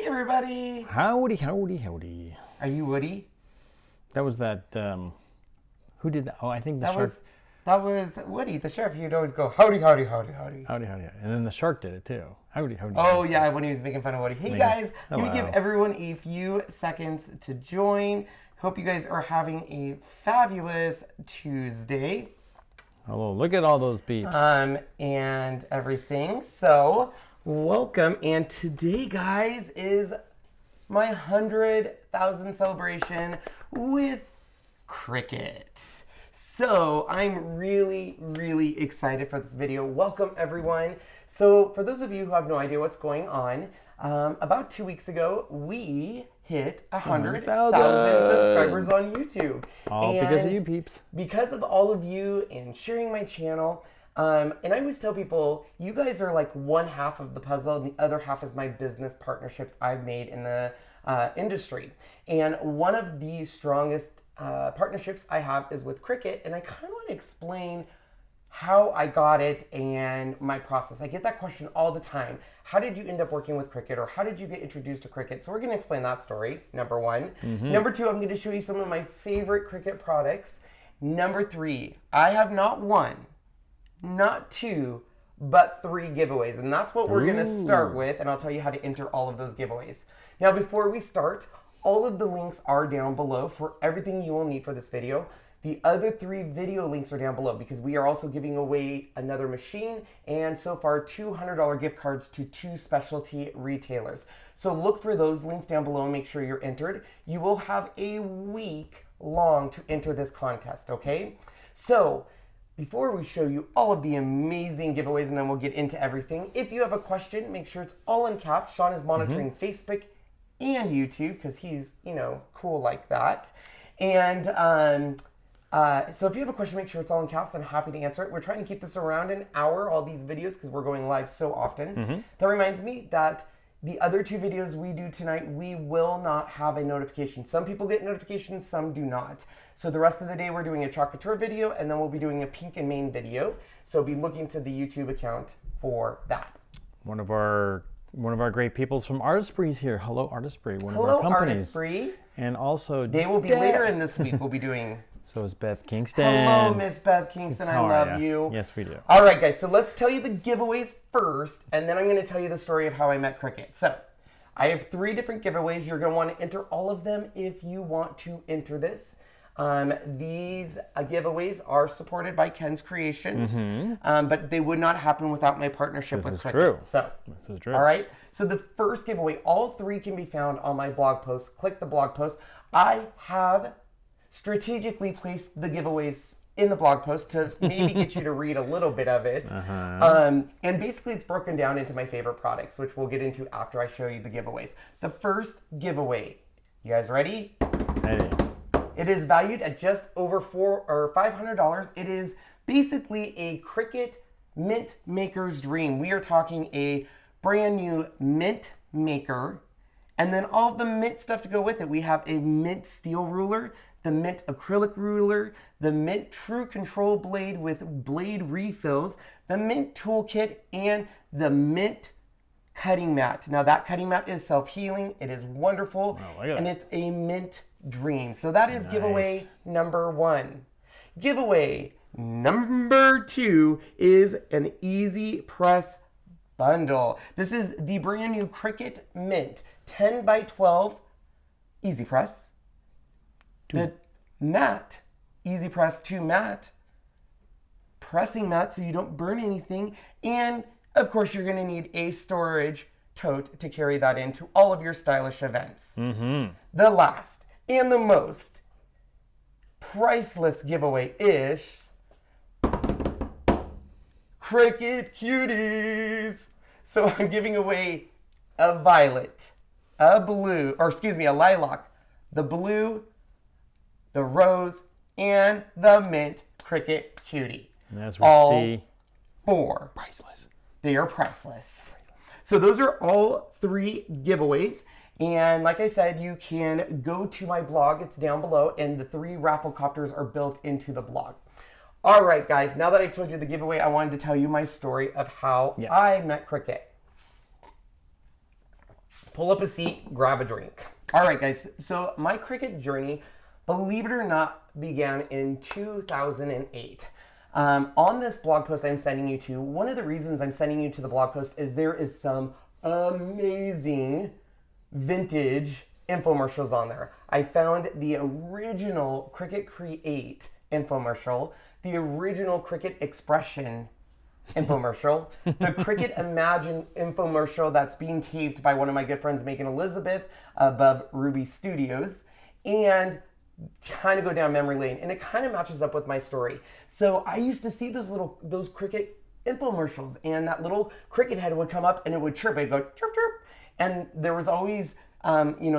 everybody. Howdy, howdy, howdy. Are you Woody? That was that, who did that? Oh, I think the shark. That was Woody, the sheriff. He'd always go, howdy, howdy, howdy, howdy. Howdy, howdy. And then the shark did it too. Howdy, howdy. Oh, howdy. yeah, when he was making fun of Woody. Hey, guys, I'm going to give everyone a few seconds to join. Hope you guys are having a fabulous Tuesday. Hello, look at all those beeps. And everything. So, welcome. And today, guys, is my 100,000 celebration with Cricut. So I'm really, really excited for this video. Welcome everyone. So for those of you who have no idea what's going on, about 2 weeks ago, we hit 100,000 subscribers on YouTube. All because of you peeps. Because of all of you and sharing my channel. And I always tell people, you guys are like one half of the puzzle and the other half is my business partnerships I've made in the industry. And one of the strongest partnerships I have is with Cricut, and I kind of want to explain how I got it and my process. I get that question all the time. How did you end up working with Cricut, or how did you get introduced to Cricut? So we're going to explain that story, number one. Number two, I'm going to show you some of my favorite Cricut products. Number three, I have not one, not two, but 3 giveaways, and that's what we're going to start with, and I'll tell you how to enter all of those giveaways. Now, before we start, all of the links are down below for everything you will need for this video. The other 3 video links are down below because we are also giving away another machine and so far $200 gift cards to 2 specialty retailers. So look for those links down below and make sure you're entered. You will have a week long to enter this contest, okay? So before we show you all of the amazing giveaways and then we'll get into everything, if you have a question, make sure it's all in caps. Sean is monitoring Facebook and YouTube because he's, you know, cool like that. And so if you have a question, make sure it's all in caps. I'm happy to answer it. We're trying to keep this around an hour, all these videos, because we're going live so often. That reminds me that the other 2 videos we do tonight, we will not have a notification. Some people get notifications, some do not. So the rest of the day, we're doing a chocolate tour video, and then we'll be doing a pink and main video. So be looking to the YouTube account for that. One of our great peoples from Artistry's here. Hello, Artistry, one of our companies. Artistry. And also they will be later in this week. We'll be doing. So is Beth Kingston. Hello, Miss Beth Kingston. I love you. Yes, we do. All right, guys. So let's tell you the giveaways first, and then I'm going to tell you the story of how I met Cricut. So I have 3 different giveaways. You're going to want to enter all of them if you want to enter this. These giveaways are supported by Ken's Kreations, but they would not happen without my partnership with Cricut. This is true. So, this is true. All right. So the first giveaway, all 3 can be found on my blog post. Click the blog post. I have strategically placed the giveaways in the blog post to maybe get you to read a little bit of it. And basically it's broken down into my favorite products, which we'll get into after I show you the giveaways. The first giveaway, you guys ready? Ready. It is valued at just over $500. It is basically a Cricut mint maker's dream. We are talking a brand new mint maker, and then all the mint stuff to go with it. We have a mint steel ruler, the mint acrylic ruler, the mint true control blade with blade refills, the mint toolkit, and the mint cutting mat. Now that cutting mat is self-healing. It is wonderful, and it's a mint dream. So that is giveaway number 1. Giveaway number 2 is an EasyPress bundle. This is the brand new Cricut Mint 10 by 12 EasyPress. The mat, EasyPress 2 mat, pressing mat so you don't burn anything, and of course you're going to need a storage tote to carry that into all of your stylish events. The last and the most priceless giveaway is Cricut Cuties. So I'm giving away a violet, a blue, or excuse me, a lilac, the blue, the rose, and the mint Cricut Cutie. And as we see, 4. Priceless. They are priceless. So those are all 3 giveaways. And like I said, you can go to my blog. It's down below. And the 3 raffle copters are built into the blog. All right, guys. Now that I told you the giveaway, I wanted to tell you my story of how I met Cricut. pull up a seat, grab a drink. All right, guys. So my Cricut journey, believe it or not, began in 2008. On this blog post I'm sending you to, one of the reasons I'm sending you to the blog post is there is some amazing vintage infomercials on there. I found the original Cricut Create infomercial, the original Cricut Expression infomercial, the Cricut Imagine infomercial that's being taped by one of my good friends, Megan Elizabeth, above Ruby Studios, and kind of go down memory lane, and it kind of matches up with my story. So I used to see those Cricut infomercials, and that little Cricut head would come up and it would chirp. It'd go chirp chirp, and there was always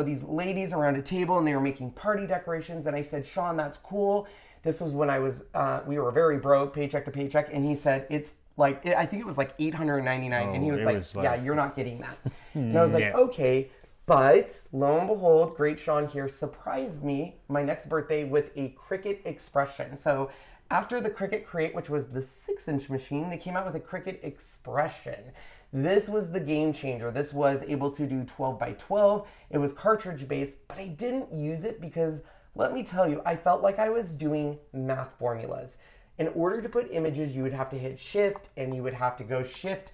these ladies around a table, and they were making party decorations. And I said, Sean, that's cool. This was when I was we were very broke, paycheck to paycheck, and he said it's like I think it was like $899, and he was like, yeah, you're not getting that. And I was like, okay. But lo and behold, great Sean here surprised me my next birthday with a Cricut Expression. So after the Cricut Create, which was the 6-inch machine, they came out with a Cricut Expression. This was the game changer. This was able to do 12 by 12. It was cartridge based, but I didn't use it because, let me tell you, I felt like I was doing math formulas. In order to put images, you would have to hit shift, and you would have to go shift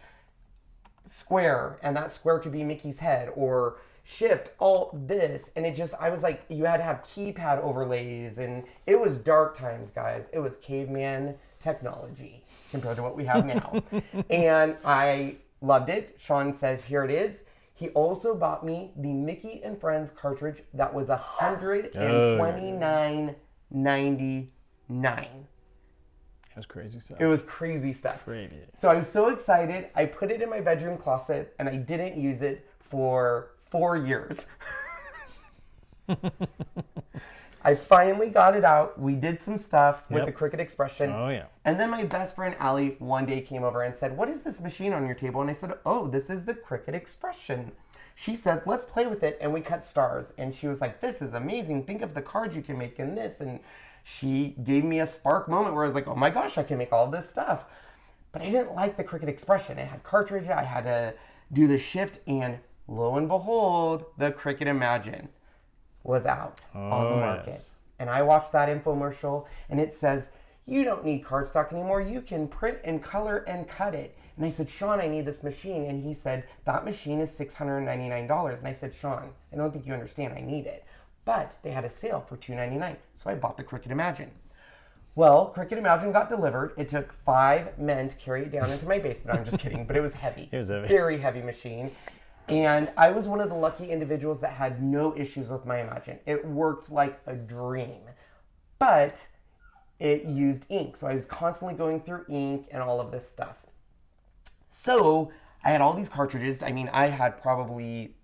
square, and that square could be Mickey's head, or shift all this, and it just, I was like, you had to have keypad overlays, and it was dark times, guys. It was caveman technology compared to what we have now. And I loved it. Sean says, here it is. He also bought me the Mickey and Friends cartridge that was $129.99. That's crazy stuff. It was crazy stuff. Crazy. So I was so excited. I put it in my bedroom closet, and I didn't use it for 4 years. I finally got it out. We did some stuff with the Cricut Expression. Oh, yeah. And then my best friend, Allie, one day came over and said, what is this machine on your table? And I said, oh, this is the Cricut Expression. She says, let's play with it. And we cut stars. And she was like, this is amazing. Think of the cards you can make in this. And she gave me a spark moment where I was like, oh my gosh, I can make all this stuff. But I didn't like the Cricut Expression. It had cartridge. I had to do the shift, and lo and behold, the Cricut Imagine was out on the market. Yes. And I watched that infomercial, and it says, you don't need cardstock anymore. You can print and color and cut it. And I said, Sean, I need this machine. And he said, that machine is $699. And I said, Sean, I don't think you understand. I need it. But they had a sale for $299. So I bought the Cricut Imagine. Well, Cricut Imagine got delivered. It took 5 men to carry it down into my basement. I'm just kidding, but it was heavy. It was heavy. Very heavy machine. And I was one of the lucky individuals that had no issues with my Imagine. It worked like a dream, but it used ink. So I was constantly going through ink and all of this stuff. So I had all these cartridges. I mean, I had probably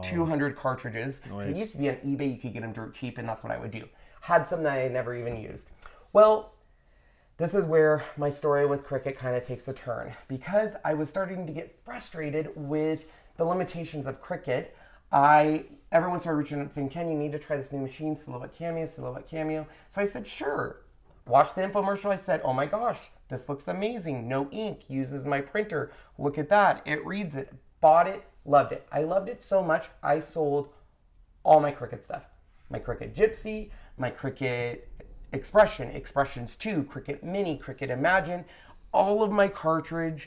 200 cartridges. Nice. It used to be on eBay, you could get them dirt cheap, and that's what I would do. Had some that I never even used. Well, this is where my story with Cricut kind of takes a turn, because I was starting to get frustrated with the limitations of Cricut. Everyone started reaching out saying, Ken, you need to try this new machine, Silhouette Cameo, Silhouette Cameo. So I said, sure. Watched the infomercial. I said, oh my gosh, this looks amazing. No ink, uses my printer. Look at that. It reads it. Bought it, loved it. I loved it so much, I sold all my Cricut stuff. My Cricut Gypsy, my Cricut Expression, Expressions 2, Cricut Mini, Cricut Imagine, all of my cartridge,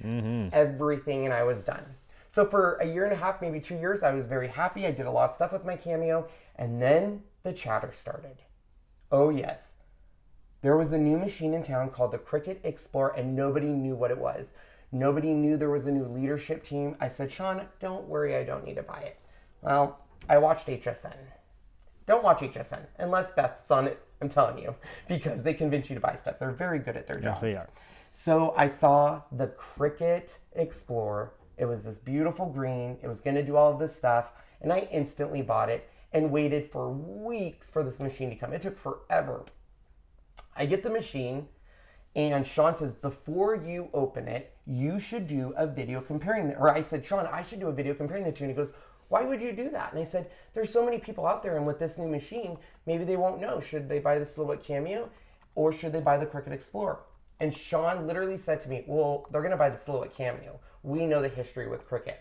everything, and I was done. So for a year and a half, maybe 2 years, I was very happy. I did a lot of stuff with my Cameo, and then the chatter started. Oh yes. There was a new machine in town called the Cricut Explore, and nobody knew what it was. Nobody knew there was a new leadership team. I said, Sean, don't worry, I don't need to buy it. Well, I watched HSN. Don't watch HSN, unless Beth's on it, I'm telling you, because they convince you to buy stuff. They're very good at their jobs. Yes, they are. So I saw the Cricut Explore. It was this beautiful green. It was going to do all of this stuff, and I instantly bought it and waited for weeks for this machine to come. It took forever. I get the machine, and Sean says, before you open it, you should do a video comparing them. Or I said, Sean, I should do a video comparing the two. And he goes, why would you do that? And I said, there's so many people out there, and with this new machine, maybe they won't know. Should they buy the Silhouette Cameo, or should they buy the Cricut Explorer? And Sean literally said to me, well, they're going to buy the Silhouette Cameo. We know the history with Cricut.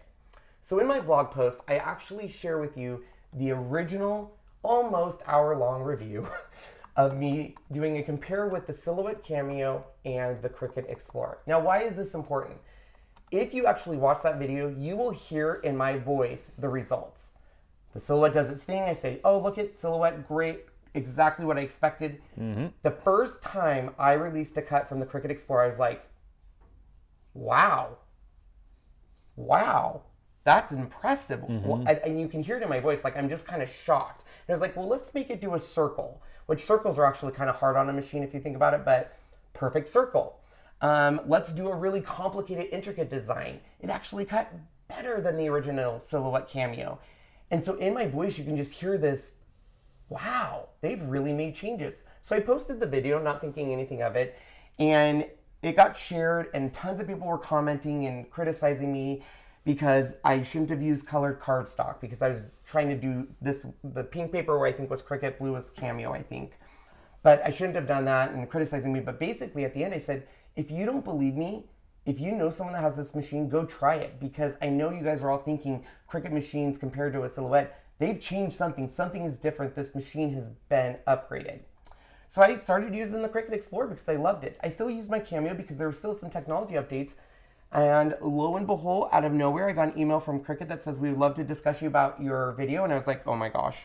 So in my blog post, I actually share with you the original, almost hour-long review of me doing a compare with the Silhouette Cameo and the Cricut Explorer. Now, why is this important? If you actually watch that video, you will hear in my voice the results. The Silhouette does its thing. I say, oh, look at Silhouette, great, exactly what I expected. The first time I released a cut from the Cricut Explorer, I was like, wow, that's impressive. And you can hear it in my voice, like I'm just kind of shocked. And I was like, well, let's make it do a circle, which circles are actually kind of hard on a machine if you think about it, but perfect circle. Let's do a really complicated, intricate design. It actually cut better than the original Silhouette Cameo. And so in my voice, you can just hear this, wow, they've really made changes. So I posted the video, not thinking anything of it, and it got shared, and tons of people were commenting and criticizing me because I shouldn't have used colored cardstock, because I was trying to do this, the pink paper where I think was Cricut, blue was Cameo, I think. But I shouldn't have done that, and criticizing me. But basically at the end I said, if you don't believe me, if you know someone that has this machine, go try it, because I know you guys are all thinking Cricut machines compared to a Silhouette, they've changed something. Something is different. This machine has been upgraded. So I started using the Cricut Explorer because I loved it. I still use my Cameo because there were still some technology updates. And lo and behold, out of nowhere, I got an email from Cricut that says, we would love to discuss you about your video. And I was like, oh my gosh.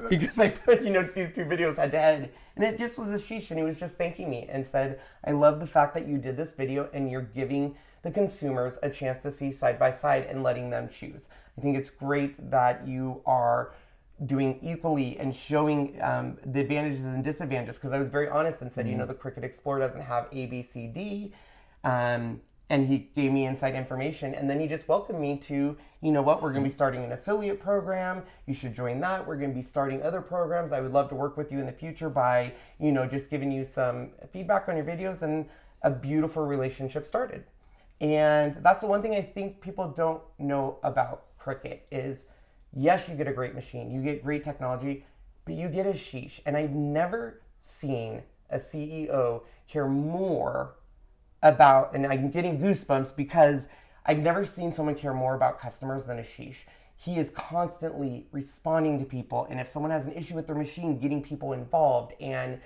Because I put, these two videos head to head. And it just was a sheesh. And he was just thanking me and said, I love the fact that you did this video and you're giving the consumers a chance to see side by side and letting them choose. I think it's great that you are doing equally and showing the advantages and disadvantages, because I was very honest and said, the Cricut Explorer doesn't have A, B, C, D. And he gave me inside information, and then he just welcomed me to, you know what, we're going to be starting an affiliate program. You should join that. We're going to be starting other programs. I would love to work with you in the future by, just giving you some feedback on your videos, and a beautiful relationship started. And that's the one thing I think people don't know about Cricut is, yes, you get a great machine, you get great technology, but you get a sheesh. And I've never seen a CEO care more about, and I'm getting goosebumps because I've never seen someone care more about customers than a sheesh. He is constantly responding to people, and if someone has an issue with their machine, getting people involved and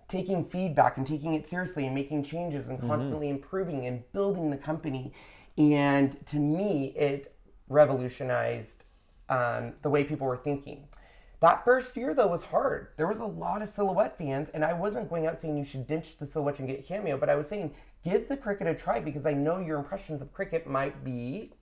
taking feedback and taking it seriously and making changes and constantly improving and building the company. And to me, it revolutionized the way people were thinking. That first year, though, was hard. There was a lot of Silhouette fans, and I wasn't going out saying you should ditch the Silhouette and get Cameo, but I was saying give the Cricut a try, because I know your impressions of Cricut might be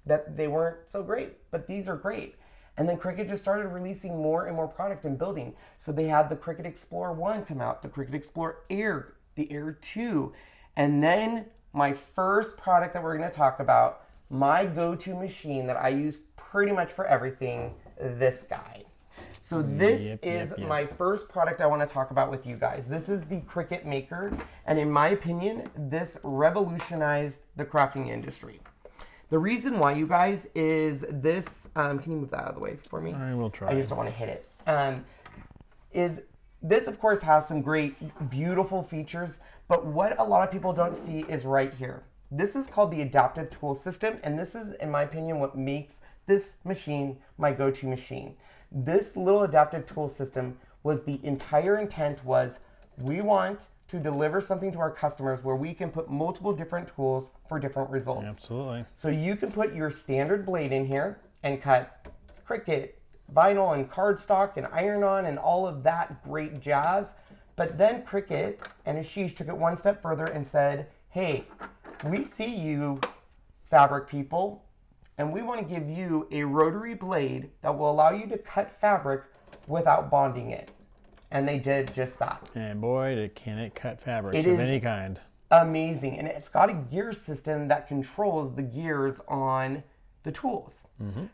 that they weren't so great, but these are great. And then Cricut just started releasing more and more product and building. So they had the Cricut Explorer 1 come out, the Cricut Explorer Air, the Air 2, and then my first product that we're going to talk about, my go-to machine that I use pretty much for everything, this guy. So this is my first product I want to talk about with you guys. This is the Cricut Maker, and in my opinion, this revolutionized the crafting industry. The reason why, you guys, is this, can you move that out of the way for me? I will try. I just don't want to hit it. Is this, of course, has some great, beautiful features, but what a lot of people don't see is right here. This is called the Adaptive Tool System, and this is, in my opinion, what makes this machine my go-to machine. This little adaptive tool system was, the entire intent was, we want to deliver something to our customers where we can put multiple different tools for different results. Absolutely. So you can put your standard blade in here and cut Cricut, vinyl, and cardstock, and iron-on, and all of that great jazz. But then Cricut and Ashish took it one step further and said, hey, we see you, fabric people, and we want to give you a rotary blade that will allow you to cut fabric without bonding it. And they did just that. And boy, can it cut fabric of any kind. Amazing. And it's got a gear system that controls the gears on the tools.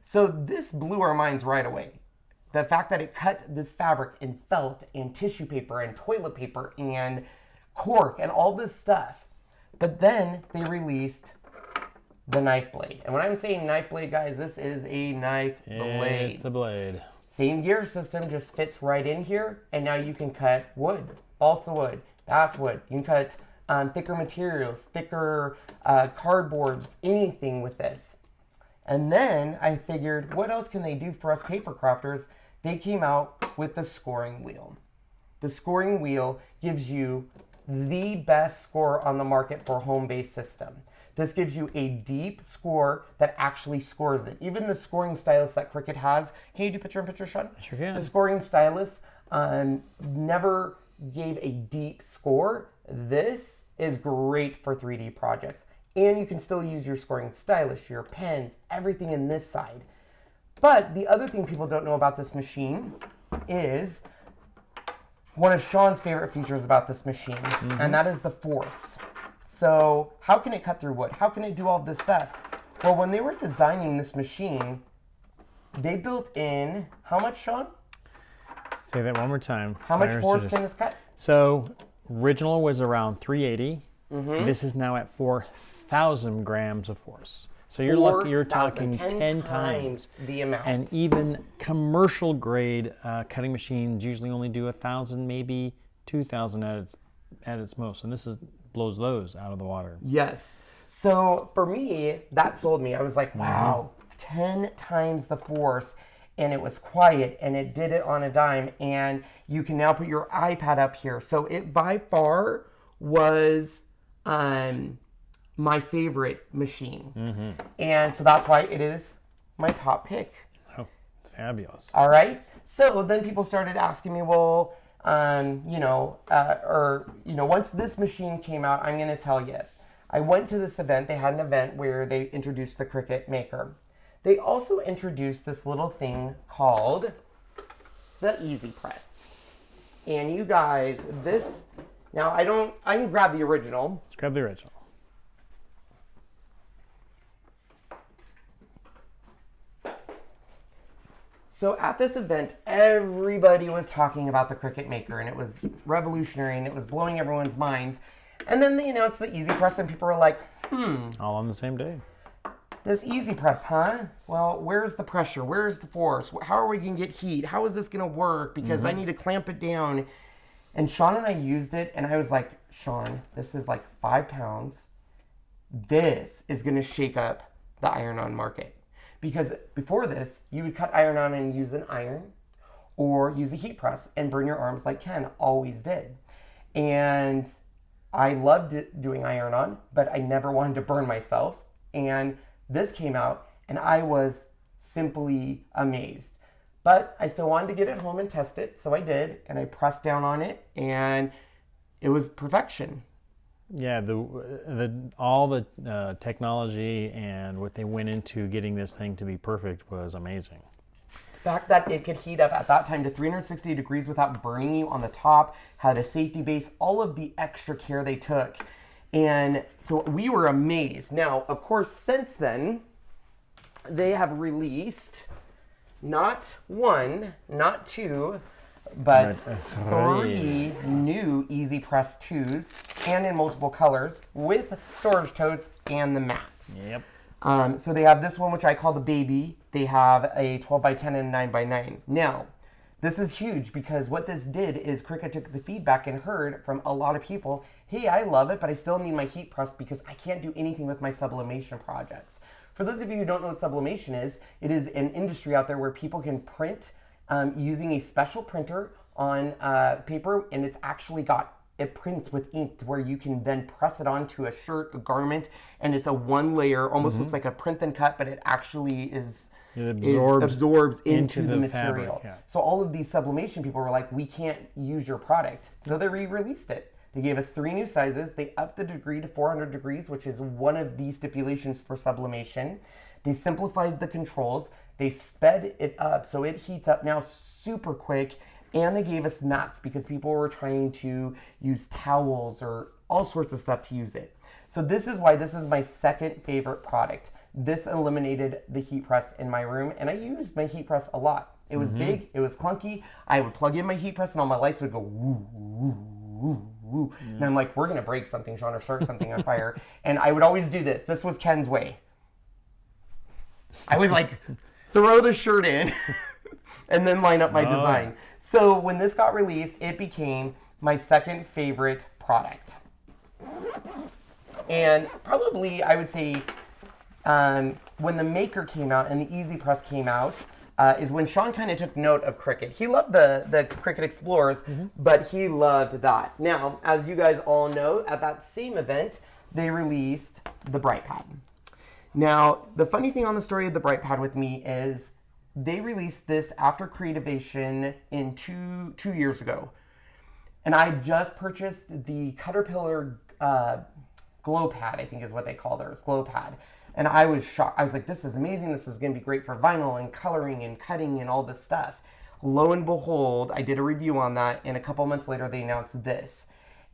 So this blew our minds right away. The fact that it cut this fabric in felt and tissue paper and toilet paper and cork and all this stuff. But then they released the knife blade. And when I'm saying knife blade, guys, this is a knife blade. It's a blade. Same gear system, just fits right in here. And now you can cut wood, balsa wood, basswood. You can cut thicker materials, thicker cardboards, anything with this. And then I figured, what else can they do for us paper crafters? They came out with the scoring wheel. The scoring wheel gives you the best score on the market for a home-based system. This gives you a deep score that actually scores it. Even the scoring stylus that Cricut has, can you do picture-in-picture, Sean? Sure can. The scoring stylus never gave a deep score. This is great for 3D projects. And you can still use your scoring stylus, your pens, everything in this side. But the other thing people don't know about this machine is one of Sean's favorite features about this machine, and that is the force. So how can it cut through wood? How can it do all this stuff? Well, when they were designing this machine, they built in, how much, Sean? Say that one more time. How much force can this cut? So original was around 380. This is now at 4,000 grams of force. So you're talking 10 times the amount. And even commercial grade cutting machines usually only do 1,000, maybe 2,000 at its most. And this blows those out of the water. Yes. So for me, that sold me. I was like, wow, 10 times the force. And it was quiet, and it did it on a dime. And you can now put your iPad up here. So it by far was my favorite machine. And so that's why it is my top pick. Oh, it's fabulous. All right. So then people started asking me, well, once this machine came out, I'm going to tell you. I went to this event. They had an event where they introduced the Cricut Maker. They also introduced this little thing called the EasyPress. And you guys, now I can grab the original. Let's grab the original. So at this event, everybody was talking about the Cricut Maker, and it was revolutionary, and it was blowing everyone's minds. And then they announced the EasyPress, and people were like, All on the same day. This EasyPress, huh? Well, where's the pressure? Where's the force? How are we going to get heat? How is this going to work? Because I need to clamp it down. And Sean and I used it, and I was like, Sean, this is like 5 pounds. This is going to shake up the iron-on market. Because before this, you would cut iron on and use an iron or use a heat press and burn your arms like Ken always did. And I loved doing iron on, but I never wanted to burn myself. And this came out, and I was simply amazed. But I still wanted to get it home and test it, so I did, and I pressed down on it, and it was perfection. Yeah, all the technology and what they went into getting this thing to be perfect was amazing. The fact that it could heat up at that time to 360 degrees without burning you on the top, had a safety base, all of the extra care they took. And so we were amazed. Now, of course, since then, they have released not 1, not 2, but 3 new EasyPress 2s, and in multiple colors, with storage totes and the mats. Yep. So they have this one, which I call the baby. They have a 12x10 and a 9x9. Now, this is huge because what this did is Cricut took the feedback and heard from a lot of people, hey, I love it, but I still need my heat press because I can't do anything with my sublimation projects. For those of you who don't know what sublimation is, it is an industry out there where people can print using a special printer on paper, and it's actually it prints with ink to where you can then press it onto a shirt, a garment, and it's a one layer, almost looks like a print then cut, but it actually absorbs into the material. Fabric, yeah. So all of these sublimation people were like, we can't use your product. So they re-released it. They gave us 3 new sizes. They upped the degree to 400 degrees, which is one of the stipulations for sublimation. They simplified the controls. They sped it up so it heats up now super quick. And they gave us mats because people were trying to use towels or all sorts of stuff to use it. So this is why this is my second favorite product. This eliminated the heat press in my room, and I used my heat press a lot. It was big, it was clunky. I would plug in my heat press and all my lights would go woo, woo, woo, woo. And I'm like, we're gonna break something, Sean, or start something on fire. And I would always do this. This was Ken's way. I would like throw the shirt in and then line up my design. So when this got released, it became my second favorite product. And probably, I would say, when the Maker came out and the EasyPress came out, is when Sean kind of took note of Cricut. He loved the Cricut Explorers, but he loved that. Now, as you guys all know, at that same event, they released the BrightPad. Now, the funny thing on the story of the BrightPad with me is they released this after Creativation in two years ago. And I just purchased the Caterpillar Glow Pad, I think is what they call theirs, Glow Pad. And I was shocked. I was like, this is amazing. This is going to be great for vinyl and coloring and cutting and all this stuff. Lo and behold, I did a review on that, and a couple months later, they announced this.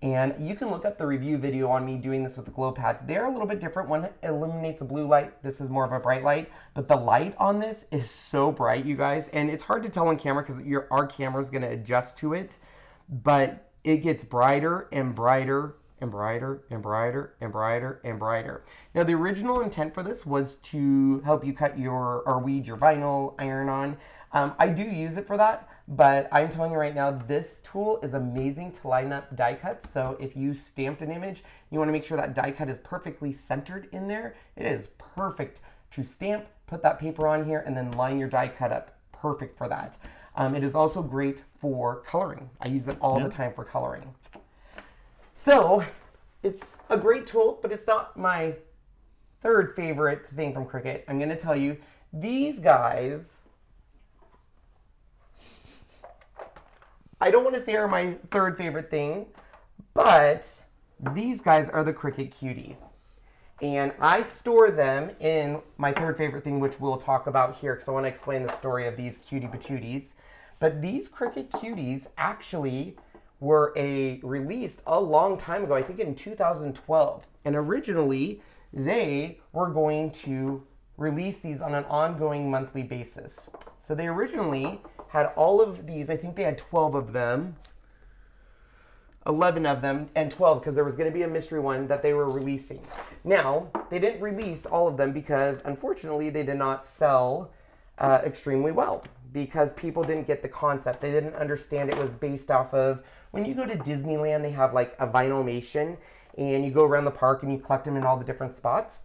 And you can look up the review video on me doing this with the Glow Pad. They're a little bit different. One illuminates a blue light. This is more of a bright light. But the light on this is so bright, you guys. And it's hard to tell on camera because our camera is going to adjust to it. But it gets brighter and brighter and brighter and brighter and brighter and brighter. Now, the original intent for this was to help you cut or weed your vinyl, iron on. I do use it for that, but I'm telling you right now, this tool is amazing to line up die cuts. So if you stamped an image, you want to make sure that die cut is perfectly centered in there. It is perfect to stamp, put that paper on here, and then line your die cut up. Perfect for that. It is also great for coloring. I use it all the time for coloring. So it's a great tool, but it's not my third favorite thing from Cricut. I'm going to tell you, these guys, I don't want to say are my third favorite thing, but these guys are the Cricut Cuties. And I store them in my third favorite thing, which we'll talk about here, because I want to explain the story of these cutie patooties. But these Cricut Cuties actually were released a long time ago, I think in 2012. And originally, they were going to release these on an ongoing monthly basis. So they originally had all of these, I think they had 12 of them, 11 of them, and 12, because there was going to be a mystery one that they were releasing. Now, they didn't release all of them because, unfortunately, they did not sell extremely well, because people didn't get the concept. They didn't understand it was based off of, when you go to Disneyland, they have like a vinylmation, and you go around the park and you collect them in all the different spots.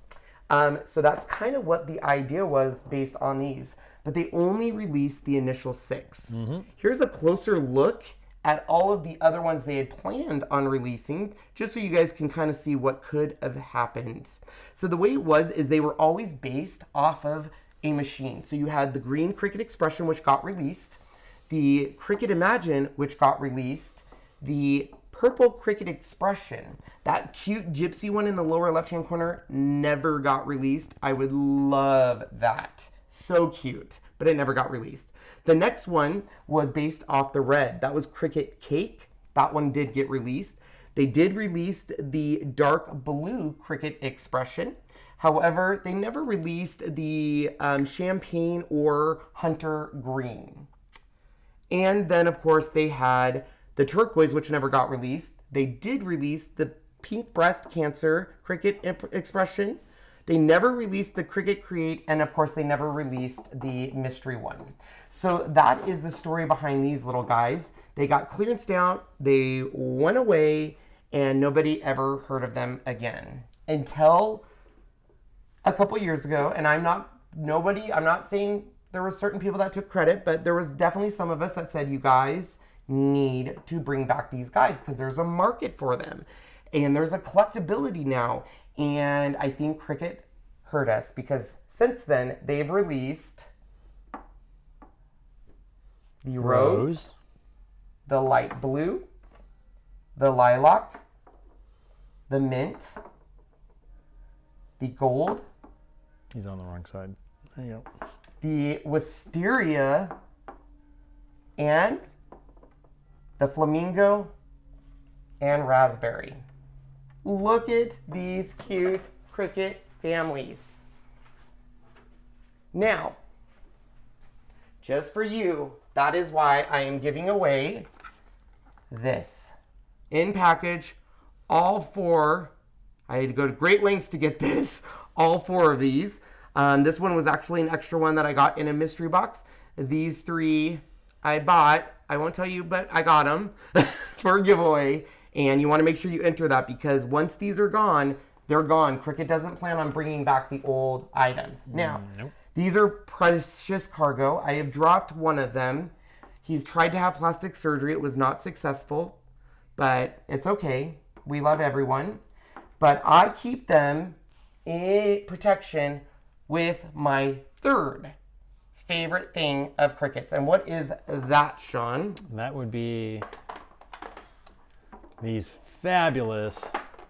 So that's kind of what the idea was based on these. But they only released the initial 6. Here's a closer look at all of the other ones they had planned on releasing, just so you guys can kind of see what could have happened. So the way it was is they were always based off of a machine. So you had the green Cricut Expression, which got released, the Cricut Imagine, which got released, the purple Cricut Expression, that cute gypsy one in the lower left-hand corner, never got released. I would love that. So cute, but it never got released. The next one was based off the red. That was Cricut Cake. That one did get released. They did release the dark blue Cricut Expression. However, they never released the champagne or hunter green. And then, of course, they had the turquoise, which never got released. They did release the pink breast cancer Cricut Expression. They never released the Cricut Create, and of course, they never released the mystery one. So that is the story behind these little guys. They got clearanced out, they went away, and nobody ever heard of them again. Until a couple years ago, and I'm not saying there were certain people that took credit, but there was definitely some of us that said, you guys need to bring back these guys because there's a market for them and there's a collectability now. And I think Cricut heard us, because since then they've released the rose, the light blue, the lilac, the mint, the gold. He's on the wrong side. There you go. The wisteria, and the flamingo and raspberry. Look at these cute Cricut families. Now, just for you, that is why I am giving away this in package, all 4. I had to go to great lengths to get this, all 4 of these. This one was actually an extra one that I got in a mystery box. These 3 I bought. I won't tell you, but I got them for a giveaway. And you want to make sure you enter that because once these are gone, they're gone. Cricut doesn't plan on bringing back the old items. Now, Nope. these are precious cargo. I have dropped one of them. He's tried to have plastic surgery. It was not successful, but it's okay. We love everyone. But I keep them in protection with my third favorite thing of Cricuts. And what is that, Sean? That would be these fabulous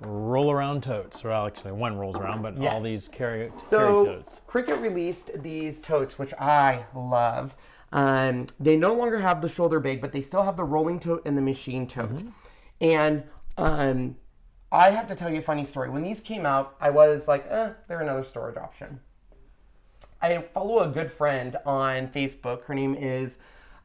roll-around totes. Or actually, one rolls around, but all these carry totes. Cricut released these totes, which I love. They no longer have the shoulder bag, but they still have the rolling tote and the machine tote. And I have to tell you a funny story. When these came out, I was like, they're another storage option. I follow a good friend on Facebook. Her name is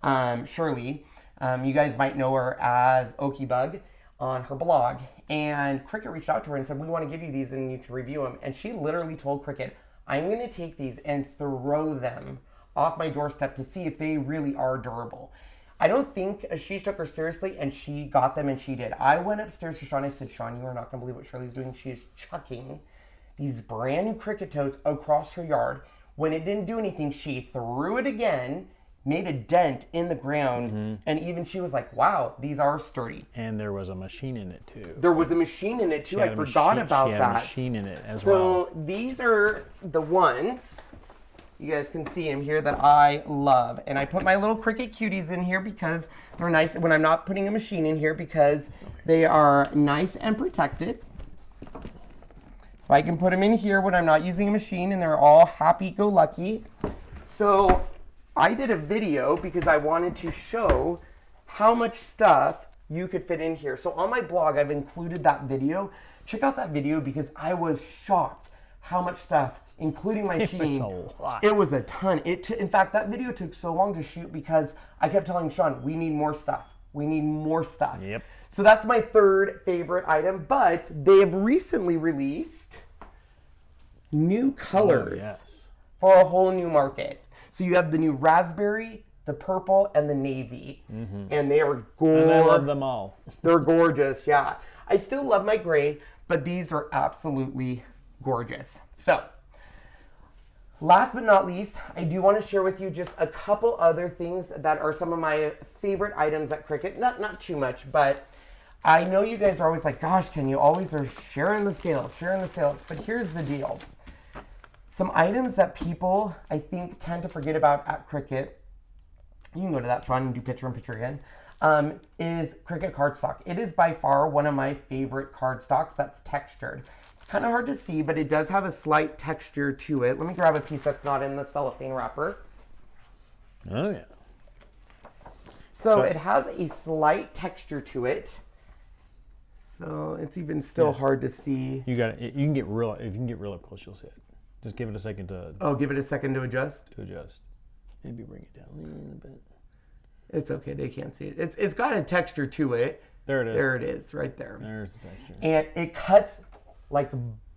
Shirley. You guys might know her as Okibug on her blog. And Cricut reached out to her and said, we want to give you these and you can review them. And she literally told Cricut, I'm going to take these and throw them off my doorstep to see if they really are durable. I don't think she took her seriously, and she got them, and she did. I went upstairs to Sean. I said, Sean, you are not going to believe what Shirley's doing. She is chucking these brand new Cricut totes across her yard. When it didn't do anything, she threw it again, made a dent in the ground, and even she was like, wow, these are sturdy. And there was a machine in it, too. There was a machine in it, too. I forgot about that. She had a machine in it as well. So these are the ones... You guys can see them here that I love. And I put my little Cricut Cuties in here because they're nice when I'm not putting a machine in here because they are nice and protected. So I can put them in here when I'm not using a machine and they're all happy-go-lucky. So I did a video because I wanted to show how much stuff you could fit in here. So on my blog, I've included that video. Check out that video because I was shocked how much stuff, including my machine. It was a lot. It was a ton. In fact, that video took so long to shoot because I kept telling Sean, we need more stuff. We need more stuff. Yep. So that's my third favorite item, but they have recently released new colors for a whole new market. So you have the new raspberry, the purple, and the navy. And they are gorgeous. And I love them all. They're gorgeous, yeah. I still love my gray, but these are absolutely gorgeous. So, last but not least, I do want to share with you just a couple other things that are some of my favorite items at Cricut. Not too much, but I know you guys are always like, gosh, Ken, you always are sharing the sales. But here's the deal. Some items that people, I think, tend to forget about at Cricut, you can go to that, Sean, and do picture-in-picture again, is Cricut cardstock. It is by far one of my favorite cardstocks that's textured. It's kind of hard to see, but it does have a slight texture to it. Let me grab a piece that's not in the cellophane wrapper. Oh, yeah. So it has a slight texture to it. So it's even still hard to see. You got it. If you can get real up close, you'll see it. Just give it a second to. Oh, give it a second to adjust. Maybe bring it down a little bit. It's okay. They can't see it. It's got a texture to it. There it is. There it is, right there. There's the texture. And it cuts like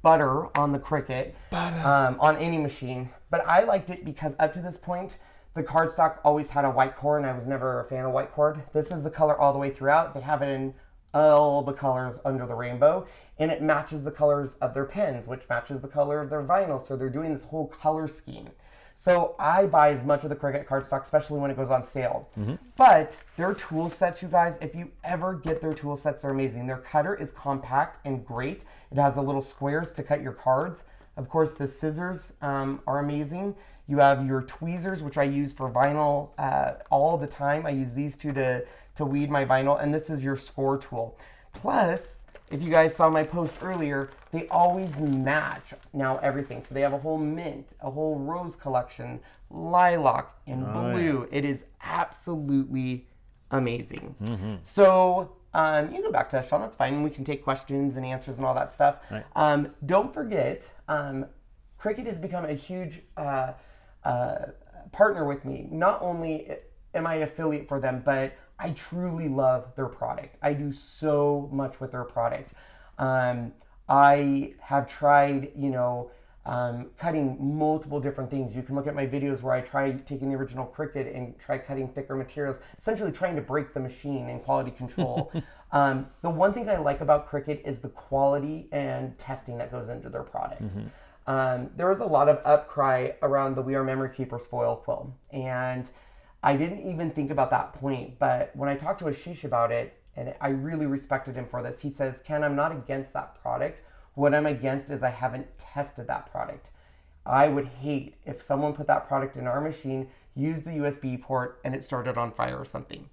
butter on the Cricut, on any machine. But I liked it because up to this point, the cardstock always had a white cord, and I was never a fan of white cord. This is the color all the way throughout. They have it in all the colors under the rainbow, and it matches the colors of their pens, which matches the color of their vinyl. So they're doing this whole color scheme. So I buy as much of the Cricut cardstock, especially when it goes on sale. But their tool sets, you guys, if you ever get their tool sets, they're amazing. Their cutter is compact and great. It has the little squares to cut your cards. Of course, the scissors are amazing. You have your tweezers, which I use for vinyl all the time. I use these two to weed my vinyl, and this is your score tool. Plus, if you guys saw my post earlier, they always match now everything. So they have a whole mint, a whole rose collection, lilac, and blue. Yeah. It is absolutely amazing. So you go back to us, Sean, that's fine. We can take questions and answers and all that stuff. Right. Don't forget, Cricut has become a huge partner with me. Not only am I an affiliate for them, but I truly love their product. I do so much with their product. I have tried, cutting multiple different things. You can look at my videos where I try taking the original Cricut and try cutting thicker materials, essentially trying to break the machine in quality control. The one thing I like about Cricut is the quality and testing that goes into their products. There was a lot of outcry around the We Are Memory Keepers foil quill, and I didn't even think about that point, but when I talked to Ashish about it, and I really respected him for this, he says, Ken, I'm not against that product. What I'm against is I haven't tested that product. I would hate if someone put that product in our machine, used the USB port, and it started on fire or something.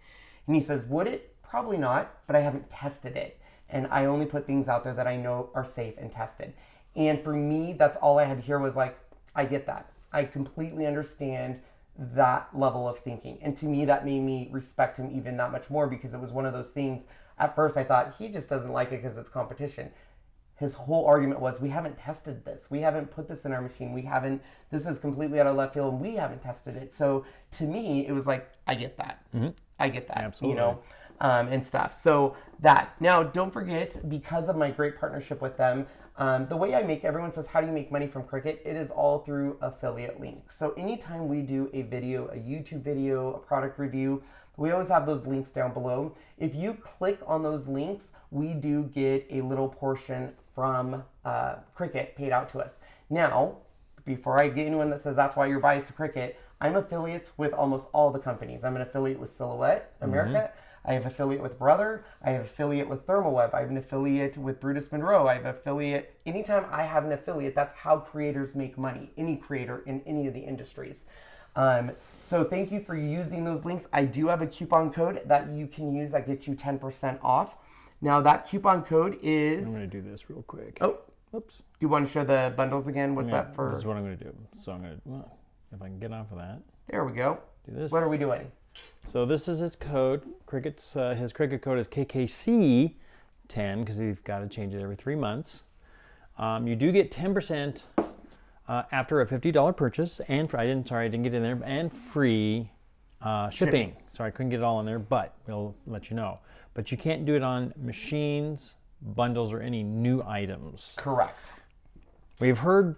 And he says, would it? Probably not, but I haven't tested it. And I only put things out there that I know are safe and tested. And for me, that's all I had to hear was like, I get that. I completely understand that level of thinking. And to me, that made me respect him even that much more, because it was one of those things. At first, I thought he just doesn't like it because it's competition. His whole argument was, we haven't tested this. We haven't put this in our machine. We haven't, this is completely out of left field and we haven't tested it. So to me, it was like, I get that. I get that, Absolutely. you know, and stuff. So that. Now, don't forget, because of my great partnership with them, the way I make, everyone says, how do you make money from Cricut? It is all through affiliate links. So anytime we do a video, a YouTube video, a product review, we always have those links down below. If you click on those links, we do get a little portion from Cricut paid out to us. Now, before I get anyone that says that's why you're biased to Cricut, I'm affiliates with almost all the companies. I'm an affiliate with Silhouette America. I have affiliate with Brother. I have affiliate with ThermalWeb. I have an affiliate with Brutus Monroe. I have affiliate. Anytime I have an affiliate, that's how creators make money. Any creator in any of the industries. So thank you for using those links. I do have a coupon code that you can use that gets you 10% off. Now that coupon code is... I'm going to do this real quick. Oh, Oops. do you want to show the bundles again? What's that for? This is what I'm going to do. So I'm going to, well, if I can get off of that. There we go. Do this. What are we doing? So this is his code. Cricut's, his Cricut code is KKC10, because you've got to change it every 3 months. You do get 10% after a $50 purchase, and I didn't get in there, and free shipping. Sorry, I couldn't get it all in there, but we'll let you know. But you can't do it on machines, bundles, or any new items. Correct. We've heard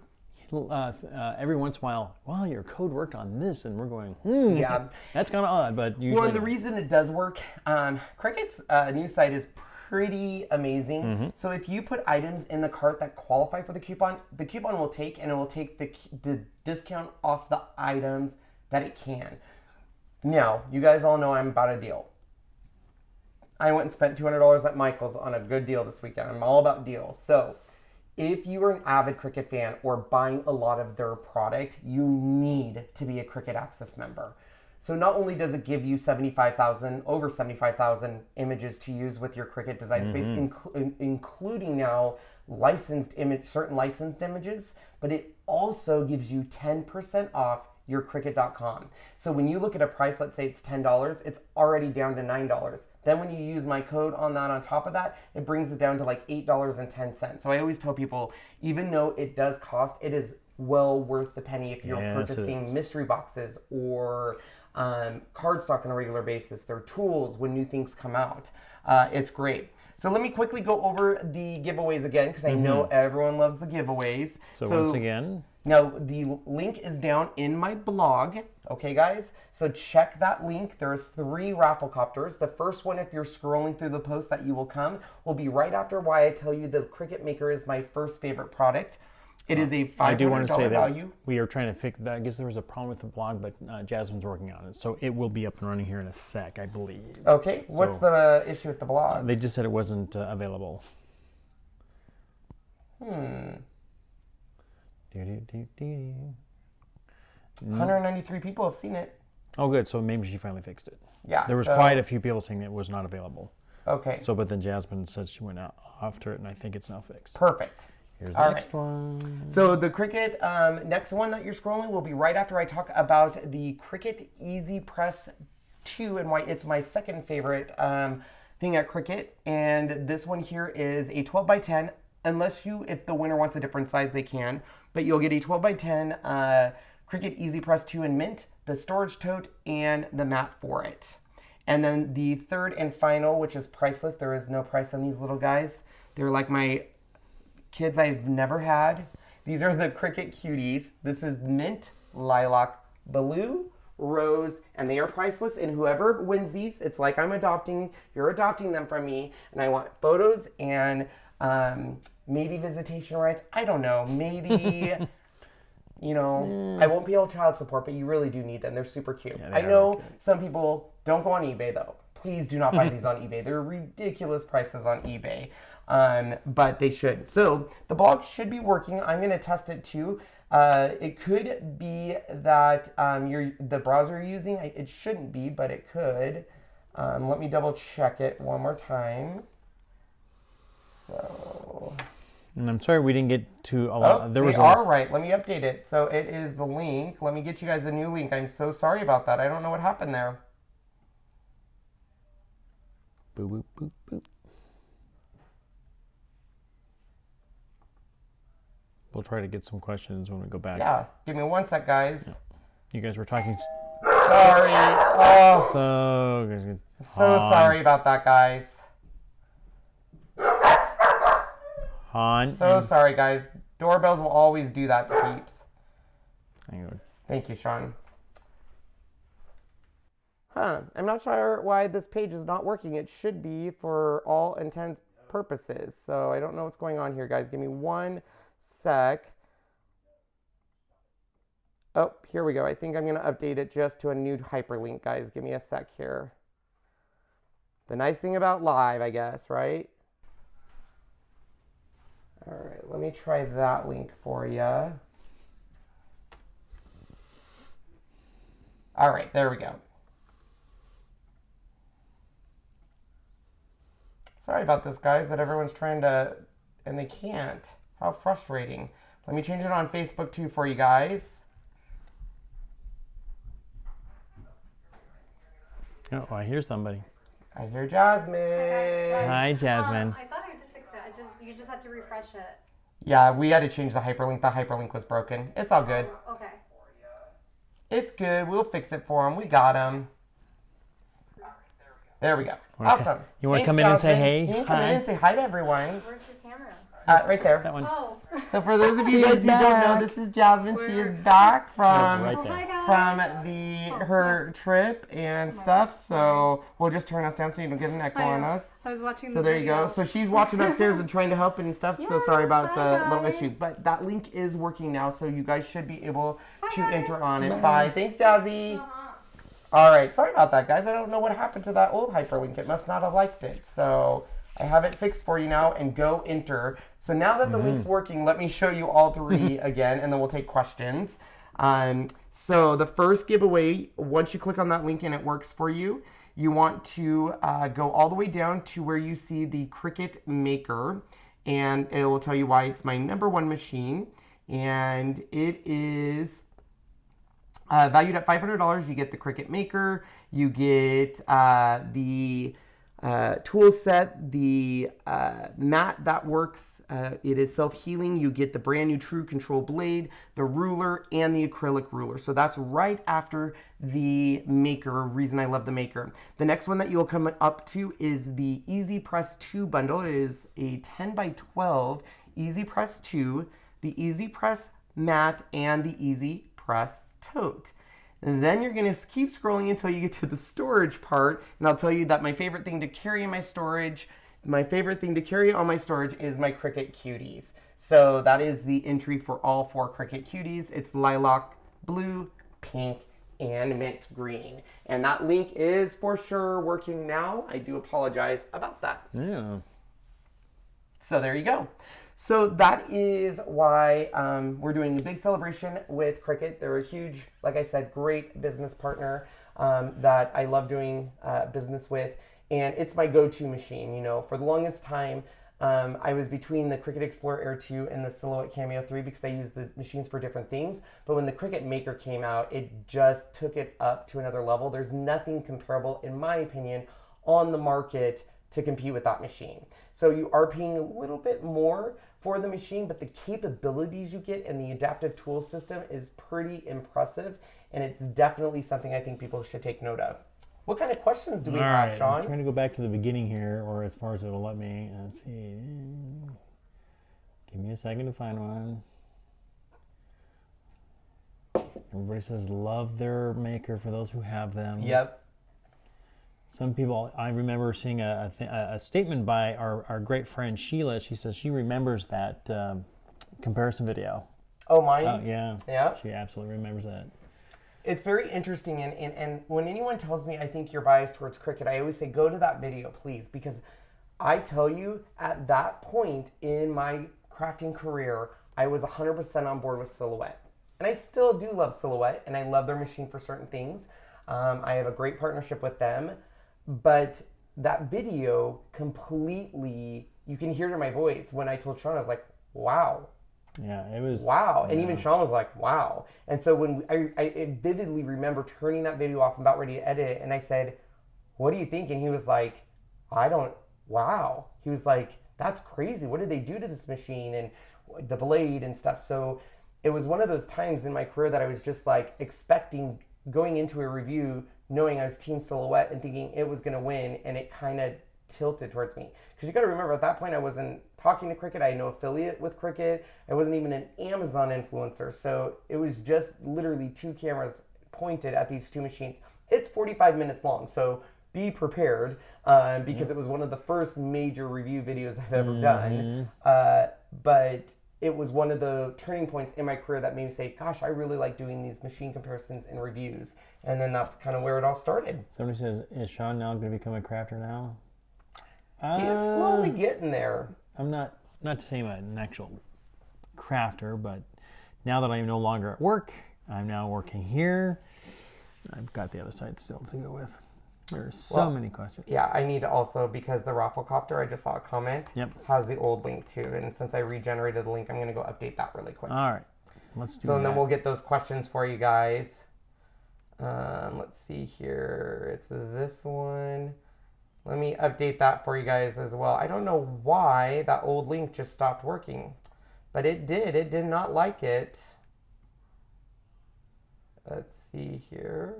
every once in a while, well, your code worked on this, and we're going, Yeah. that's kind of odd, but usually. Well, and the reason it does work, Cricut's new site is pretty amazing. So if you put items in the cart that qualify for the coupon will take, and it will take the discount off the items that it can. Now, you guys all know I'm about a deal. I went and spent $200 at Michael's on a good deal this weekend. I'm all about deals. So if you are an avid Cricut fan or buying a lot of their product, you need to be a Cricut Access member. So not only does it give you over 75,000 images to use with your Cricut design space, including now certain licensed images, but it also gives you 10% off your Cricut.com. So when you look at a price, let's say it's $10, it's already down to $9. Then when you use my code on that, on top of that, it brings it down to like $8.10. So I always tell people, even though it does cost, it is well worth the penny if you're purchasing mystery boxes or cardstock on a regular basis. They're tools when new things come out. It's great. So let me quickly go over the giveaways again, because I know everyone loves the giveaways. So once again. Now, the link is down in my blog, okay, guys? So check that link. There's 3 raffle copters. The first one, if you're scrolling through the post that you will come, will be right after why I tell you the Cricut Maker is my first favorite product. It is a $500 I do want to say value. that we are trying to fix that. I guess there was a problem with the blog, but Jasmine's working on it. So it will be up and running here in a sec, I believe. Okay, what's the issue with the blog? They just said it wasn't available. 193 people have seen it. Oh, good. So maybe she finally fixed it. Yeah. There was quite a few people saying it was not available. Okay. So, but then Jasmine said she went out after it, and I think it's now fixed. Perfect. Here's the next one. So the Cricut next one that you're scrolling will be right after I talk about the Cricut EasyPress2 and why it's my second favorite thing at Cricut. And this one here is a 12 by 10. If the winner wants a different size, they can. But you'll get a 12 by 10 Cricut EasyPress2 in mint, the storage tote, and the mat for it. And then the third and final, which is priceless. There is no price on these little guys. They're like my kids I've never had. These are the CRICUT Cuties. This is mint, lilac, blue, rows, and they are priceless. And whoever wins these, it's like you're adopting them from me, and I want photos and maybe visitation rights. I don't know, maybe. You know, I won't be able to child support, but you really do need them. They're super cute. Yeah, I know some people don't go on eBay, though. Please do not buy these on eBay. They're ridiculous prices on eBay, but they should. So the blog should be working. I'm going to test it too. It could be that the browser you're using, it shouldn't be, but it could. Let me double check it one more time. So... And I'm sorry we didn't get to a lot. Oh, they are right. Let me update it. So it is the link. Let me get you guys a new link. I'm so sorry about that. I don't know what happened there. Boop, boop, boop, boop. We'll try to get some questions when we go back. Yeah, give me one sec, guys. Yeah. You guys were talking. Sorry. Oh, so sorry about that, guys. So sorry, guys. Doorbells will always do that to peeps. Thank you, Sean. I'm not sure why this page is not working. It should be for all intents purposes. So I don't know what's going on here, guys. Give me one sec. Oh, here we go. I think I'm going to update it just to a new hyperlink, guys. Give me a sec here. The nice thing about live, I guess, right? All right, let me try that link for you. All right, there we go. Sorry about this, guys, that everyone's trying to, and they can't. How frustrating. Let me change it on Facebook, too, for you guys. Oh, I hear somebody. I hear Jasmine. Hi, Jasmine. I thought I did fix it. You just had to refresh it. Yeah, we had to change the hyperlink. The hyperlink was broken. It's all good. Okay. It's good. We'll fix it for him. We got him. There we go. Awesome. You want to come in and say hey? You can come in and say hi to everyone. Where's your camera? Right there. That one. Oh. So for those of you guys who don't know, this is Jasmine. She is back from Right there. her trip and stuff. So we'll just turn us down so you don't get an echo on us. I was watching. So there you go. So she's watching upstairs and trying to help and stuff. So sorry about the little issue, but that link is working now, so you guys should be able to enter on it. Bye. Thanks, Jazzy. All right. Sorry about that, guys. I don't know what happened to that old hyperlink. It must not have liked it. So I have it fixed for you now, and go enter. So now that the link's working, let me show you all three again, and then we'll take questions. So the first giveaway, once you click on that link and it works for you, you want to go all the way down to where you see the Cricut Maker, and it will tell you why it's my #1 machine, and it is valued at $500. You get the Cricut Maker, you get the tool set, the mat that works. It is self-healing. You get the brand new True Control blade, the ruler, and the acrylic ruler. So that's right after the Maker, reason I love the Maker. The next one that you'll come up to is the EasyPress2 bundle. It is a 10x12 EasyPress2, the EasyPress mat, and the EasyPress tote. And then you're going to keep scrolling until you get to the storage part, and I'll tell you that my favorite thing to carry in my storage, my favorite thing to carry on my storage is my CRICUT Cuties. So that is the entry for all 4 CRICUT Cuties. It's lilac, blue, pink, and mint green. And that link is for sure working now. I do apologize about that. Yeah. So there you go. So that is why we're doing a big celebration with Cricut. They're a huge, like I said, great business partner that I love doing business with. And it's my go-to machine. You know, for the longest time, I was between the Cricut Explorer Air 2 and the Silhouette Cameo 3 because I use the machines for different things. But when the Cricut Maker came out, it just took it up to another level. There's nothing comparable, in my opinion, on the market to compete with that machine. So you are paying a little bit more for the machine, but the capabilities you get and the adaptive tool system is pretty impressive, and it's definitely something I think people should take note of. What kind of questions do we have, Sean? I'm trying to go back to the beginning here, or as far as it'll let me. Let's see. Give me a second to find one. Everybody says love their maker for those who have them. Yep. Some people, I remember seeing a statement by our great friend Sheila. She says she remembers that comparison video. Oh, mine? Oh, yeah. Yeah. She absolutely remembers that. It's very interesting, and when anyone tells me I think you're biased towards Cricut, I always say go to that video, please, because I tell you, at that point in my crafting career, I was 100% on board with Silhouette. And I still do love Silhouette, and I love their machine for certain things. I have a great partnership with them. But that video completely, you can hear it in my voice when I told Sean, I was like, wow. Yeah, it was. Wow. And even Sean was like, wow. And so when I vividly remember turning that video off and about ready to edit it, and I said, what do you think? And he was like, wow. He was like, that's crazy. What did they do to this machine and the blade and stuff? So it was one of those times in my career that I was just like expecting going into a review knowing I was Team Silhouette and thinking it was going to win, and it kind of tilted towards me. Because you got to remember, at that point, I wasn't talking to Cricut. I had no affiliate with Cricut. I wasn't even an Amazon influencer. So it was just literally 2 cameras pointed at these 2 machines. It's 45 minutes long, so be prepared, because it was one of the first major review videos I've ever done. But it was one of the turning points in my career that made me say, gosh, I really like doing these machine comparisons and reviews. And then that's kind of where it all started. Somebody says, is Sean now going to become a crafter now? He is slowly getting there. I'm not to say I'm an actual crafter, but now that I'm no longer at work, I'm now working here. I've got the other side still to go with. There's so many questions. Yeah, I need to also, because the Rafflecopter, I just saw a comment, has the old link too. And since I regenerated the link, I'm going to go update that really quick. All right, let's do So that. then we'll get those questions for you guys. Let's see here. It's this one. Let me update that for you guys as well. I don't know why that old link just stopped working, but it did. It did not like it. Let's see here.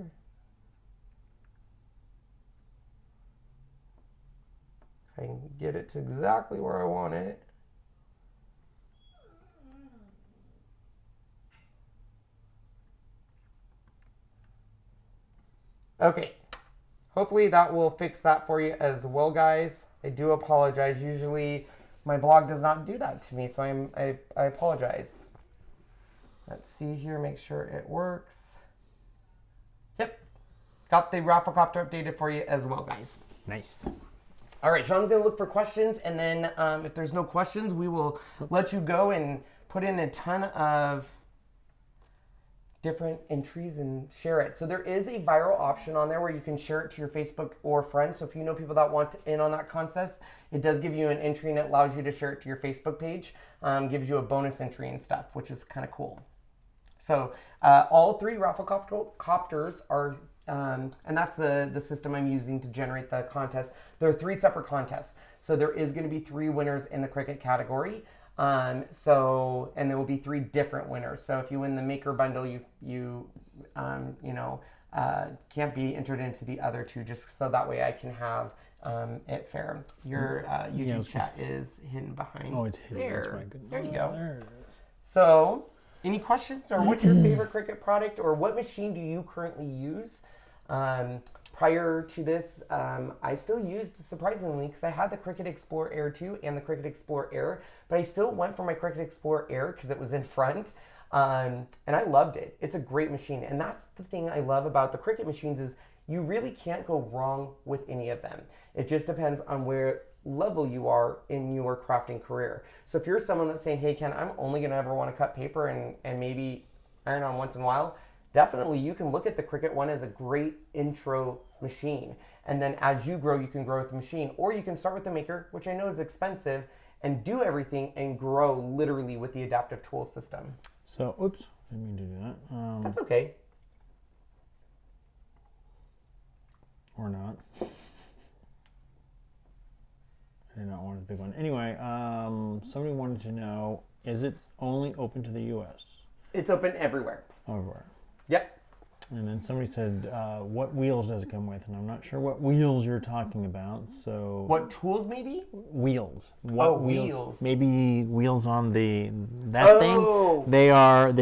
If I can get it to exactly where I want it. Okay. Hopefully that will fix that for you as well, guys. I do apologize. Usually my blog does not do that to me, so I apologize. Let's see here, make sure it works. Yep. Got the Rafflecopter updated for you as well, guys. Nice. All right, Sean's gonna look for questions, and then if there's no questions, we will let you go and put in a ton of different entries and share it. So there is a viral option on there where you can share it to your Facebook or friends. So if you know people that want in on that contest, it does give you an entry and it allows you to share it to your Facebook page, gives you a bonus entry and stuff, which is kind of cool. So all 3 Rafflecopters are, and that's the system I'm using to generate the contest. There are 3 separate contests. So there is going to be 3 winners in the Cricut category. And there will be 3 different winners. So if you win the maker bundle, you can't be entered into the other 2, just so that way I can have it fair. Your YouTube chat is hidden behind. Oh, it's hidden. There. There you go. There it is. So, any questions, or what's your favorite Cricut product, or what machine do you currently use? Prior to this, I still used, surprisingly, because I had the Cricut Explore Air 2 and the Cricut Explore Air, but I still went for my Cricut Explore Air because it was in front, and I loved it. It's a great machine, and that's the thing I love about the Cricut machines is you really can't go wrong with any of them. It just depends on where level you are in your crafting career. So if you're someone that's saying, hey Ken, I'm only gonna ever want to cut paper and maybe iron on once in a while, definitely you can look at the Cricut one as a great intro machine. And then as you grow, you can grow with the machine. Or you can start with the maker, which I know is expensive, and do everything and grow literally with the adaptive tool system. So, oops, didn't mean to do that. That's okay. Or not. I did not want a big one. Anyway, somebody wanted to know, is it only open to the U.S.? It's open everywhere. Everywhere. Yep. And then somebody said, what wheels does it come with? And I'm not sure what wheels you're talking about. So What tools maybe? wheels. What wheels. Maybe wheels on that Oh. thing. They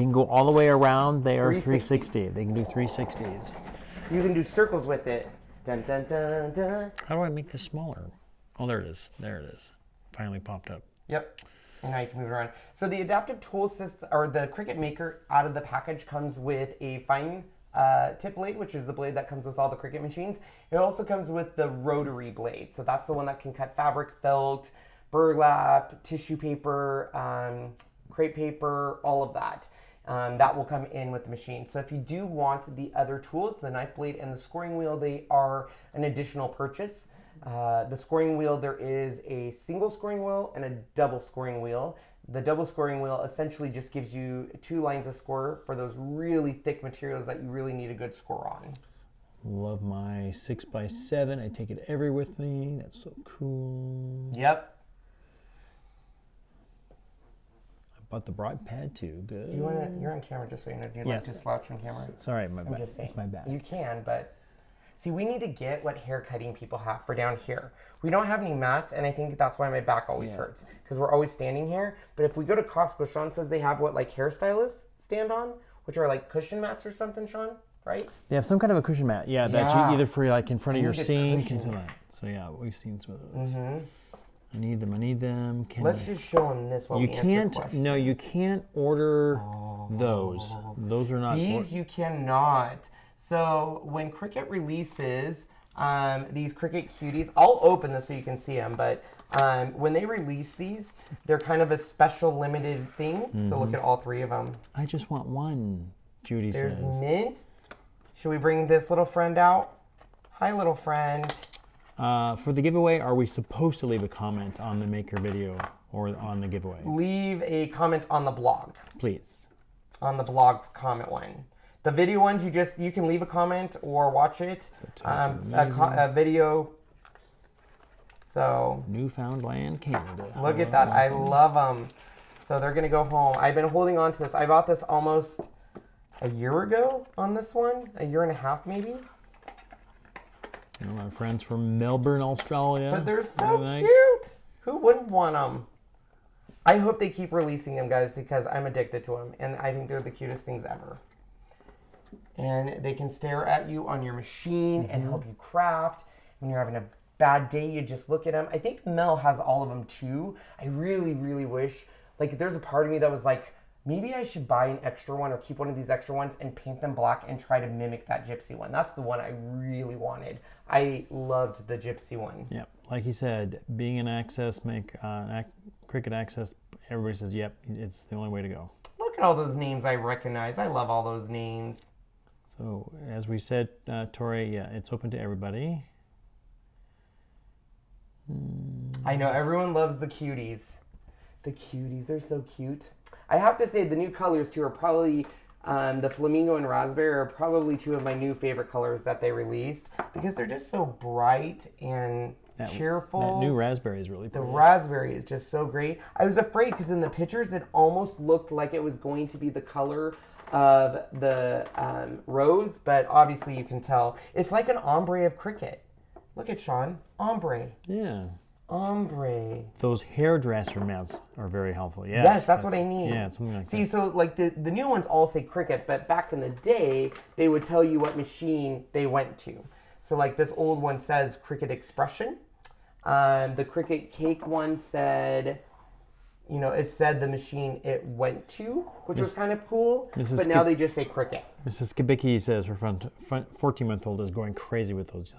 can go all the way around. They are 360. 360. They can do 360s. You can do circles with it. Dun dun dun dun. How do I make this smaller? Oh, there it is. There it is. Finally popped up. Yep. And now you can move it around. So the adaptive tool system, or the Cricut Maker out of the package comes with a fine tip blade, which is the blade that comes with all the Cricut machines. It also comes with the rotary blade. So that's the one that can cut fabric, felt, burlap, tissue paper, crepe paper, all of that. That will come in with the machine. So if you do want the other tools, the knife blade and the scoring wheel, they are an additional purchase. The scoring wheel, there is a single scoring wheel and a double scoring wheel. The double scoring wheel essentially just gives you 2 lines of score for those really thick materials that you really need a good score on. Love my 6x7. I take it everywhere with me. That's so cool. Yep. I bought the broad pad too. Good. You're on camera, just so you know. Do you like to slouch on camera? Sorry, my back. I'm just saying. It's my back. You can, but see, we need to get what hair cutting people have for down here. We don't have any mats, and I think that's why my back always hurts, because we're always standing here. But if we go to Costco, Sean says they have what like hairstylists stand on, which are like cushion mats or something, Sean, right? They have some kind of a cushion mat. Yeah, that you either for like in front of your sink and something. So yeah, we've seen some of those. I need them. Let's just show them this while we answer questions. No, you can't order those. Those are not. These you cannot. So when Cricut releases these Cricut Cuties, I'll open this so you can see them, but when they release these, they're kind of a special limited thing. So look at all 3 of them. I just want one, Judy There's says. mint. Should we bring this little friend out? Hi, little friend. For the giveaway, are we supposed to leave a comment on the maker video or on the giveaway? Leave a comment on the blog. Please. On the blog comment one. The video ones, you can leave a comment or watch it. A video. So Newfoundland, Canada. look at that. I love them. So they're gonna go home. I've been holding on to this. I bought this almost a year ago on this one, a year and a half maybe. My friends from Melbourne, Australia. But they're so cute. Who wouldn't want them? I hope they keep releasing them, guys, because I'm addicted to them, and I think they're the cutest things ever. And they can stare at you on your machine and help you craft. When you're having a bad day, you just look at them. I think Mel has all of them too. I really, really wish, like, there's a part of me that was like, maybe I should buy an extra one or keep one of these extra ones and paint them black and try to mimic that gypsy one. That's the one I really wanted. I loved the gypsy one. Yeah, like you said, being an Cricut Access, everybody says, yep, it's the only way to go. Look at all those names I recognize. I love all those names. So, as we said, Tori, yeah, it's open to everybody. I know, everyone loves the cuties. The cuties, they're so cute. I have to say, the new colors, too, are probably, the flamingo and raspberry are probably 2 of my new favorite colors that they released, because they're just so bright and cheerful. That new raspberry is really pretty. The raspberry is just so great. I was afraid, because in the pictures, it almost looked like it was going to be the color of the rose, but obviously you can tell. It's like an ombre of Cricut. Look at Sean. Ombre. Yeah. Ombre. Those hairdresser mounts are very helpful. Yes, that's what I need. Yeah, something like that. See, so like the new ones all say Cricut, but back in the day, they would tell you what machine they went to. So like this old one says Cricut Expression. The Cricut Cake one said, you know, it said the machine it went to, which was kind of cool, but now they just say Cricut. Mrs. Skibicki says her 14-month-old is going crazy with those,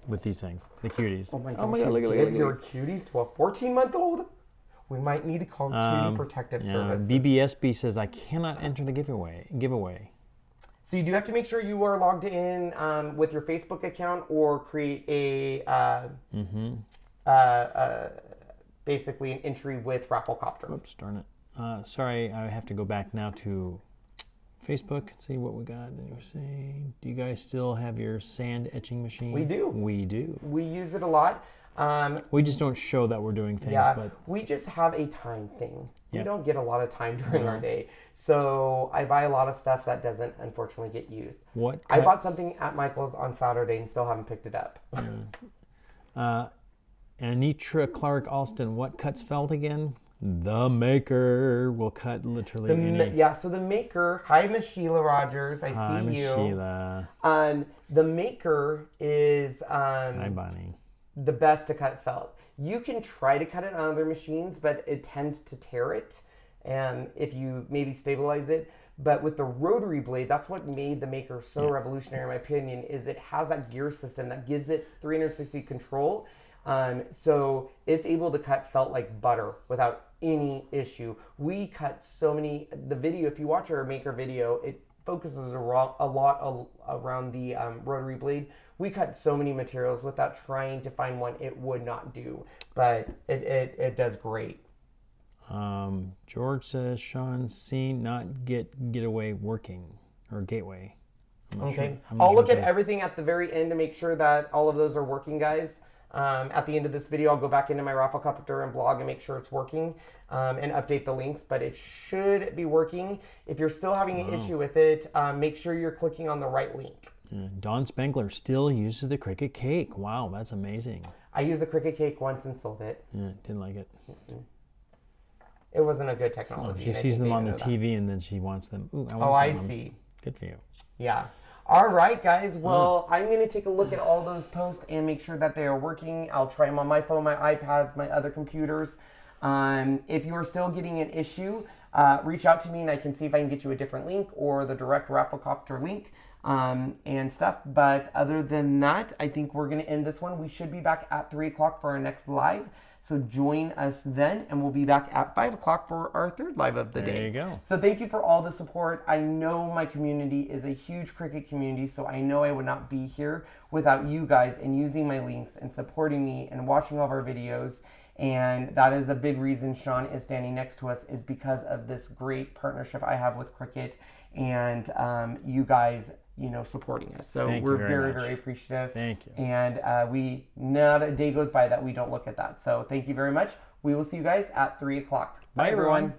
with these things, the cuties. Oh my gosh, give your cuties to a 14-month-old? We might need to call Cutie Protective Services. BBSB says, I cannot enter the giveaway. So you do have to make sure you are logged in with your Facebook account or create a basically an entry with Rafflecopter. Oops, darn it. Sorry, I have to go back now to Facebook and see what we got. And you were saying, do you guys still have your sand etching machine? We do. We do. We use it a lot. We just don't show that we're doing things, Yeah, but we just have a time thing. We Yeah. don't get a lot of time during our day. So I buy a lot of stuff that doesn't unfortunately get used. what I cut- bought something at Michael's on Saturday and still haven't picked it up. Anitra Clark Alston, what cuts felt again? The Maker will cut literally any. Yeah, so the Maker, hi Miss Sheila Rogers, I Hi, see Miss you. Sheila. The Maker is Hi, Bonnie. the best to cut felt. You can try to cut it on other machines, but it tends to tear it, and if you maybe stabilize it. But with the rotary blade, that's what made the Maker so revolutionary, in my opinion, is it has that gear system that gives it 360 control. So it's able to cut felt like butter without any issue. We cut so many, the video, if you watch our Maker video, it focuses a lot around the rotary blade. We cut so many materials without trying to find one it would not do, but it does great. George says, Sean, see not getaway working, or gateway. I'm not Okay, sure. I'm not I'll sure look what at that is. everything at the very end to make sure that all of those are working, guys. At the end of this video, I'll go back into my Rafflecopter and blog and make sure it's working and update the links, but it should be working. If you're still having an issue with it, make sure you're clicking on the right link. Don Spengler still uses the Cricut Cake. Wow, that's amazing. I used the Cricut Cake once and sold it. Yeah, didn't like it. It wasn't a good Oh, technology. she and I sees think them they on the know that. TV and then she wants them. Ooh, Oh, I them. see. Good for you. Yeah. All right, guys. Well, I'm going to take a look at all those posts and make sure that they are working. I'll try them on my phone, my iPads, my other computers. If you are still getting an issue, reach out to me and I can see if I can get you a different link or the direct Rafflecopter link and stuff. But other than that, I think we're going to end this one. We should be back at 3 o'clock for our next live. So join us then, and we'll be back at 5 o'clock for our third live of the day. There you go. So thank you for all the support. I know my community is a huge Cricut community, so I know I would not be here without you guys and using my links and supporting me and watching all of our videos. And that is a big reason Sean is standing next to us, is because of this great partnership I have with Cricut and you guys, you know, supporting us. So Thank you we're very very, much. very appreciative. Thank you. And not a day goes by that we don't look at that. So thank you very much. We will see you guys at 3 o'clock. Bye, everyone.